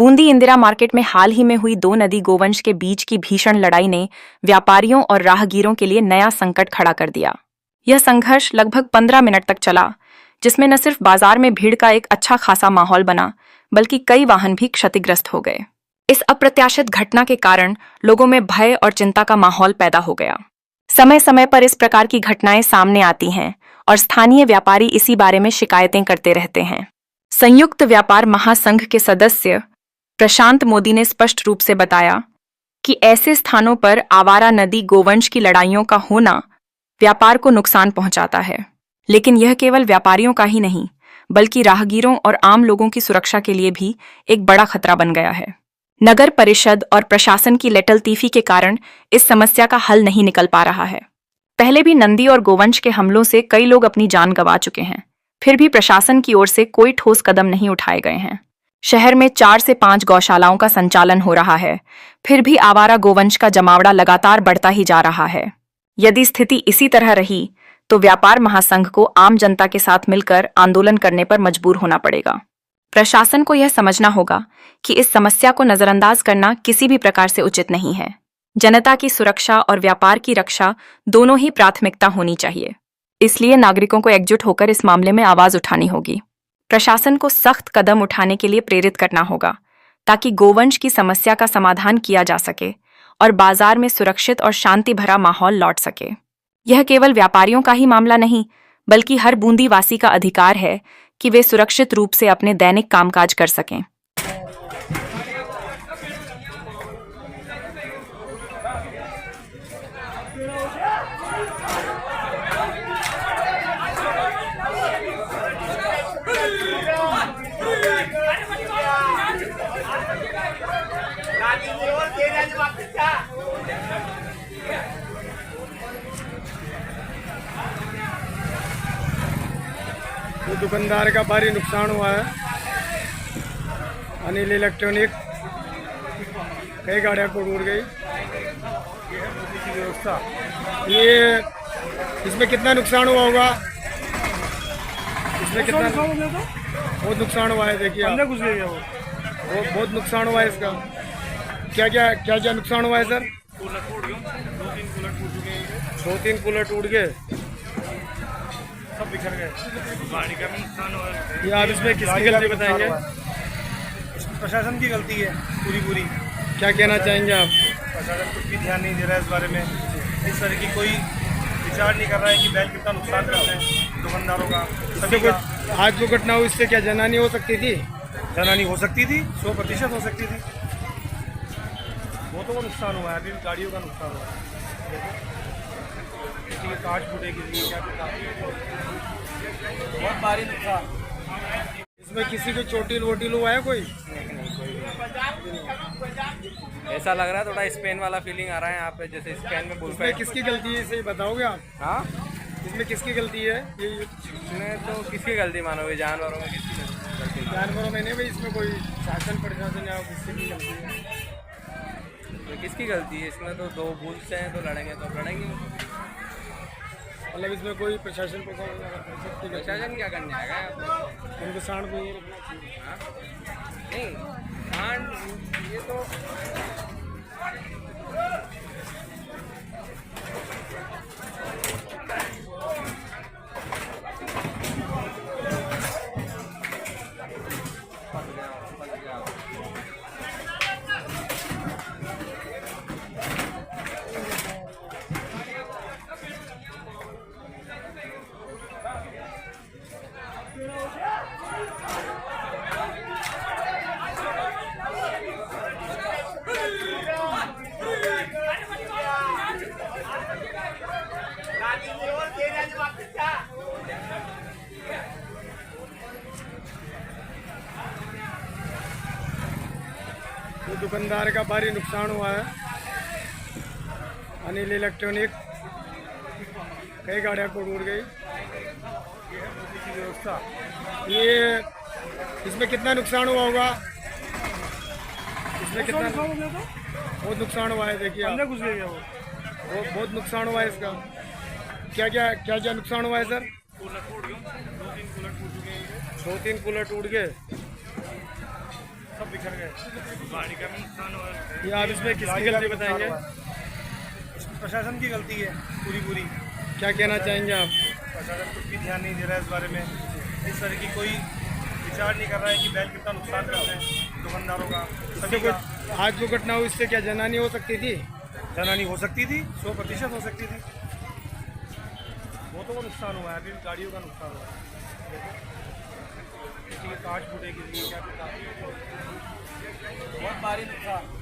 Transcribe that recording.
Bundi Indira market में हाल ही में हुई दो नदी गोवंश के बीच की भीषण लड़ाई ने व्यापारियों और राहगीरों के लिए नया संकट खड़ा कर दिया। यह संघर्ष लगभग 15 मिनट तक चला, जिसमें न सिर्फ बाजार में भीड़ का एक अच्छा खासा माहौल बना, बल्कि कई वाहन भी क्षतिग्रस्त हो गए। इस अप्रत्याशित घटना के कारण लोगों में भय और चिंता का माहौल पैदा हो गया। समय समय पर इस प्रकार की घटनाएं सामने आती हैं और स्थानीय व्यापारी इसी बारे में शिकायतें करते रहते हैं। संयुक्त व्यापार महासंघ के सदस्य प्रशांत मोदी ने स्पष्ट रूप से बताया कि ऐसे स्थानों पर आवारा नदी गोवंश की लड़ाइयों का होना व्यापार को नुकसान पहुंचाता है, लेकिन यह केवल व्यापारियों का ही नहीं, बल्कि राहगीरों और आम लोगों की सुरक्षा के लिए भी एक बड़ा खतरा बन गया है। नगर परिषद और प्रशासन की लेटलतीफी के कारण इस समस्या का हल नहीं निकल पा रहा है। पहले भी नंदी और गोवंश के हमलों से कई लोग अपनी जान गंवा चुके हैं, फिर भी प्रशासन की ओर से कोई ठोस कदम नहीं उठाए गए हैं। शहर में 4 से 5 गौशालाओं का संचालन हो रहा है, फिर भी आवारा गोवंश का जमावड़ा लगातार बढ़ता ही जा रहा है। यदि स्थिति इसी तरह रही तो व्यापार महासंघ को आम जनता के साथ मिलकर आंदोलन करने पर मजबूर होना पड़ेगा। प्रशासन को यह समझना होगा कि इस समस्या को नजरअंदाज करना किसी भी प्रकार से उचित नहीं है। जनता की सुरक्षा और व्यापार की रक्षा दोनों ही प्राथमिकता होनी चाहिए। इसलिए नागरिकों को एकजुट होकर इस मामले में आवाज उठानी होगी। प्रशासन को सख्त कदम उठाने के लिए प्रेरित करना होगा, ताकि गोवंश की समस्या का समाधान किया जा सके और बाजार में सुरक्षित और शांति भरा माहौल लौट सके। यह केवल व्यापारियों का ही मामला नहीं, बल्कि हर बूंदी वासी का अधिकार है कि वे सुरक्षित रूप से अपने दैनिक कामकाज कर सकें। वो दुकानदार का भारी नुकसान हुआ है। अनिल इलेक्ट्रॉनिक कई गाड़ियाँ को उड़ गई। व्यवस्था ये इसमें कितना नुकसान हुआ होगा? इसमें कितना बहुत नुकसान हुआ है। देखिए अंदर घुस गया वो बहुत नुकसान हुआ है इसका। क्या नुकसान हुआ है सर? 2-3 कूलर टूट गए, सब बिखर गए। गाड़ी का नुकसान हुआ है। ये आप इसमें किसकी गलती बताएंगे? प्रशासन की गलती है पूरी। क्या कहना चाहेंगे आप? प्रशासन कुछ भी ध्यान नहीं दे रहा है इस बारे में। इस तरह की कोई विचार नहीं कर रहा है कि बैल कितना नुकसान करते हैं दुकानदारों का। सभी कुछ आज जो घटना हुई इससे क्या जनानी हो सकती थी? जनानी हो सकती थी, 100% हो सकती थी। वो तो नुकसान हुआ है, अभी भी गाड़ियों का नुकसान हुआ है। किसी की कांच फूटे, किसी की क्या बहुत भारी नुकसान। इसमें किसी को चोटिल वोटिल हुआ है कोई? ऐसा लग रहा है थोड़ा स्पेन वाला फीलिंग आ रहा है यहाँ पे, जैसे स्पेन में बोल इसमें किसकी गलती है सही बताओगे आप? हाँ, इसमें किसकी गलती है? इसमें तो किसकी गलती मानोगे? जानवरों में किसकी गलती? जानवरों में नहीं भाई, इसमें कोई शासन प्रशासन या किसी की गलती है? तो किसकी गलती है? इसमें तो 2 भूल से हैं, तो लड़ेंगे तो लड़ेंगे। मतलब इसमें कोई प्रशासन प्रशासन क्या करने आएगा? उनको सांड को ये रखना चाहिए। नहीं, सांड ये तो वो दुकानदार का भारी नुकसान हुआ है। अनिल इलेक्ट्रॉनिक कई गाड़ियाँ को उड़ गई। व्यवस्था ये इसमें कितना नुकसान हुआ होगा? इसमें कितना बहुत नुकसान हुआ है। देखिए अंदर घुस गया वो बहुत नुकसान हुआ है इसका। क्या नुकसान हुआ है सर? 2-3 कूलर टूट गए, सब बिखर गए। गाड़ी का भी नुकसान हुआ है। ये आप इसमें किसकी गलती बताएंगे? इसमें प्रशासन की गलती है पूरी। क्या कहना चाहेंगे आप? प्रशासन कुछ भी ध्यान नहीं दे रहा है इस बारे में। इस तरह की कोई विचार नहीं कर रहा है कि बैल कितना नुकसान करते हैं दुकानदारों का, इससे सभी का। कुछ आज जो घटना हुई इससे क्या जनानी हो सकती थी? जनानी हो सकती थी, 100% हो सकती थी। वो तो नुकसान हुआ है, अभी भी गाड़ियों का नुकसान हुआ है। किसी के कांच फूटे, किसी के क्या पता। बहुत भारी नुकसान।